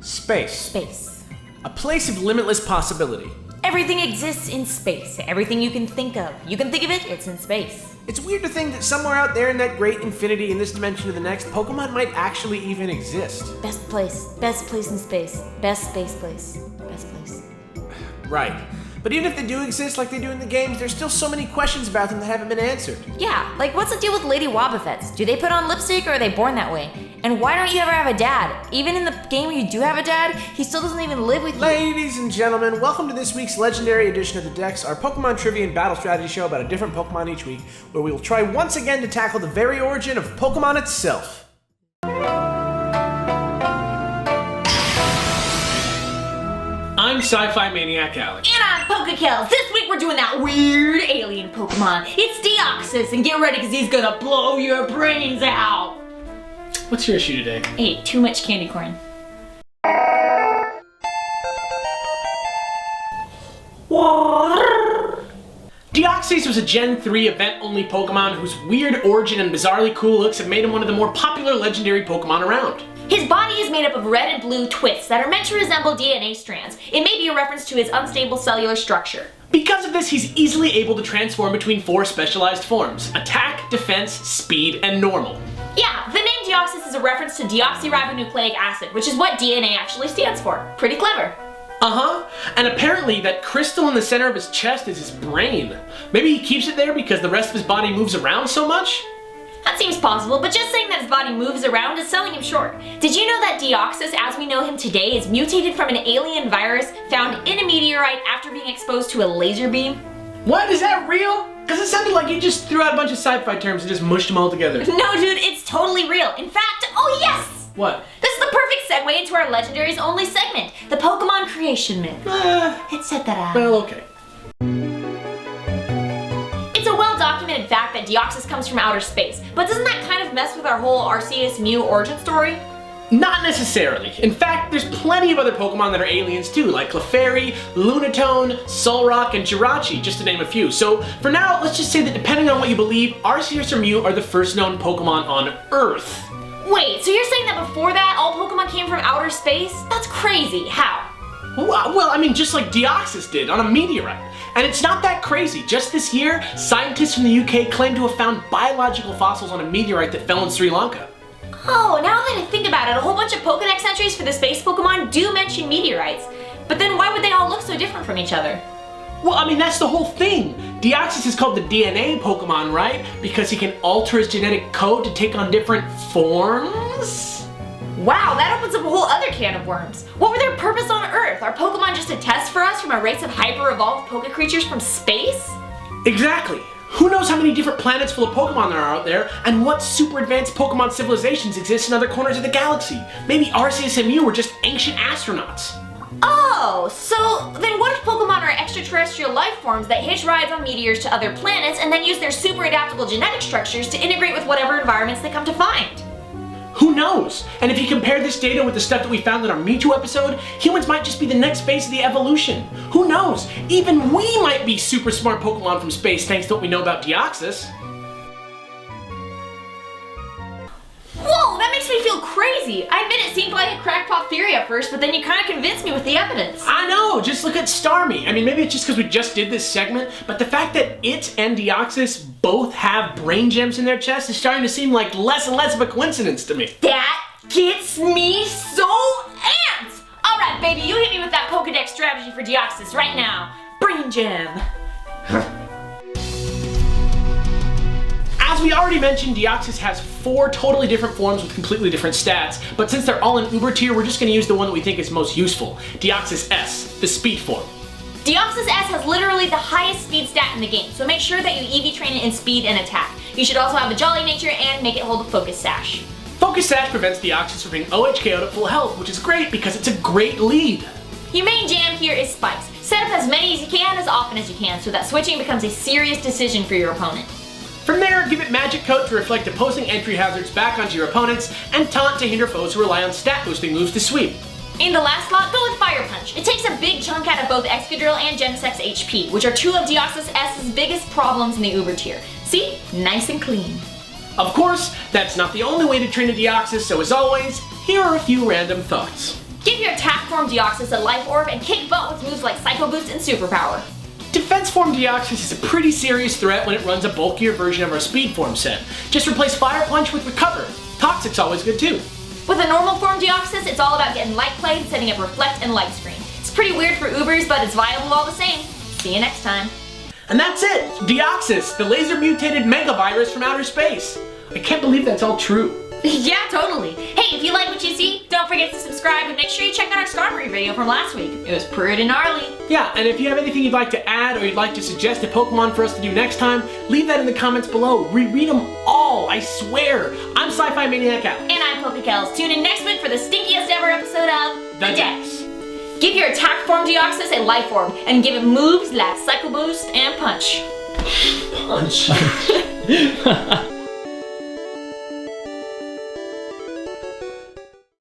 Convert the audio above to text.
Space. Space. A place of limitless possibility. Everything exists in space. Everything you can think of. You can think of it, it's in space. It's weird to think that somewhere out there in that great infinity in this dimension to the next, Pokemon might actually even exist. Best place in space. Best space place. Best place. Right. But even if they do exist like they do in the games, there's still so many questions about them that haven't been answered. Yeah, like what's the deal with Lady Wobbuffets? Do they put on lipstick or are they born that way? And why don't you ever have a dad? Even in the game where you do have a dad, he still doesn't even live with you. Ladies and gentlemen, welcome to this week's legendary edition of the Dex, our Pokemon trivia and battle strategy show about a different Pokemon each week, where we will try once again to tackle the very origin of Pokemon itself. I'm Sci-Fi Maniac Alex. And I'm PokeKellz. This week we're doing that weird alien Pokemon. It's Deoxys, and get ready because he's gonna blow your brains out. What's your issue today? I ate too much candy corn. Deoxys was a Gen 3 event-only Pokemon whose weird origin and bizarrely cool looks have made him one of the more popular legendary Pokemon around. His body is made up of red and blue twists that are meant to resemble DNA strands. It may be a reference to his unstable cellular structure. Because of this, he's easily able to transform between 4 specialized forms: attack, defense, speed, and normal. Yeah, the name Deoxys is a reference to deoxyribonucleic acid, which is what DNA actually stands for. Pretty clever. Uh-huh. And apparently that crystal in the center of his chest is his brain. Maybe he keeps it there because the rest of his body moves around so much? That seems possible, but just saying that his body moves around is selling him short. Did you know that Deoxys, as we know him today, is mutated from an alien virus found in a meteorite after being exposed to a laser beam? What? Is that real? Because it sounded like you just threw out a bunch of sci-fi terms and just mushed them all together. No, dude, it's totally real. In fact, oh yes! What? This is the perfect segue into our Legendaries only segment, the Pokemon creation myth. Etc. Well, okay. It's a well-documented fact that Deoxys comes from outer space, but doesn't that kind of mess with our whole Arceus Mew origin story? Not necessarily. In fact, there's plenty of other Pokemon that are aliens too, like Clefairy, Lunatone, Solrock, and Jirachi, just to name a few. So for now, let's just say that depending on what you believe, Arceus or Mew are the first known Pokemon on Earth. Wait, so you're saying that before that, all Pokemon came from outer space? That's crazy. How? Well, I mean, just like Deoxys did on a meteorite. And it's not that crazy. Just this year, scientists from the UK claim to have found biological fossils on a meteorite that fell in Sri Lanka. Oh, now that I think about it, a whole bunch of Pokedex entries for the space Pokemon do mention meteorites. But then why would they all look so different from each other? Well, I mean, that's the whole thing. Deoxys is called the DNA Pokemon, right? Because he can alter his genetic code to take on different forms? Wow, that opens up a whole other can of worms. What were their purpose on Earth? Are Pokemon just a test for us from a race of hyper-evolved Poke creatures from space? Exactly. Who knows how many different planets full of Pokemon there are out there, and what super advanced Pokemon civilizations exist in other corners of the galaxy? Maybe Arceus and Mew were just ancient astronauts. Oh, so then what if Pokemon are extraterrestrial life forms that hitch rides on meteors to other planets and then use their super adaptable genetic structures to integrate with whatever environments they come to find? Who knows? And if you compare this data with the stuff that we found in our Mewtwo episode, humans might just be the next phase of the evolution. Who knows? Even we might be super smart Pokemon from space thanks to what we know about Deoxys. Whoa, that makes me feel crazy. I admit it seemed like a crackpot theory at first, but then you kind of convinced me with the evidence. I know, just look at Starmie. I mean, maybe it's just because we just did this segment, but the fact that it and Deoxys both have brain gems in their chest is starting to seem like less and less of a coincidence to me. That gets me so amped! Alright, baby, you hit me with that Pokedex strategy for Deoxys right now. Brain gem. As we already mentioned, Deoxys has 4 totally different forms with completely different stats, but since they're all in Uber tier, we're just going to use the one that we think is most useful, Deoxys S, the speed form. Deoxys S has literally the highest speed stat in the game, so make sure that you EV train it in speed and attack. You should also have a jolly nature and make it hold a focus sash. Focus sash prevents Deoxys from being OHKO'd at full health, which is great because it's a great lead. Your main jam here is spikes. Set up as many as you can as often as you can so that switching becomes a serious decision for your opponent. From there, give it Magic Coat to reflect opposing entry hazards back onto your opponents, and Taunt to hinder foes who rely on stat boosting moves to sweep. In the last slot, go with Fire Punch. It takes a big chunk out of both Excadrill and Genesect's HP, which are 2 of Deoxys S's biggest problems in the Uber tier. See? Nice and clean. Of course, that's not the only way to train a Deoxys, so as always, here are a few random thoughts. Give your attack form Deoxys a life orb and kick butt with moves like Psycho Boost and Superpower. Defense form Deoxys is a pretty serious threat when it runs a bulkier version of our speed form set. Just replace Fire Punch with Recover. Toxic's always good too. With a normal form Deoxys, it's all about getting Light Play and setting up Reflect and Light Screen. It's pretty weird for Ubers, but it's viable all the same. See you next time. And that's it! Deoxys, the laser mutated mega virus from outer space. I can't believe that's all true. Yeah, totally. Hey, if you like what you see, don't forget to subscribe and make sure you check out our Starbury video from last week. It was pretty gnarly. Yeah, and if you have anything you'd like to add or you'd like to suggest a Pokemon for us to do next time, leave that in the comments below. We read them all, I swear. I'm Sci-Fi Maniac out. And I'm PokeKellz. Tune in next week for the stinkiest ever episode of The Dex. Give your attack form Deoxys a life orb and give it moves like Psycho Boost and Punch. Punch.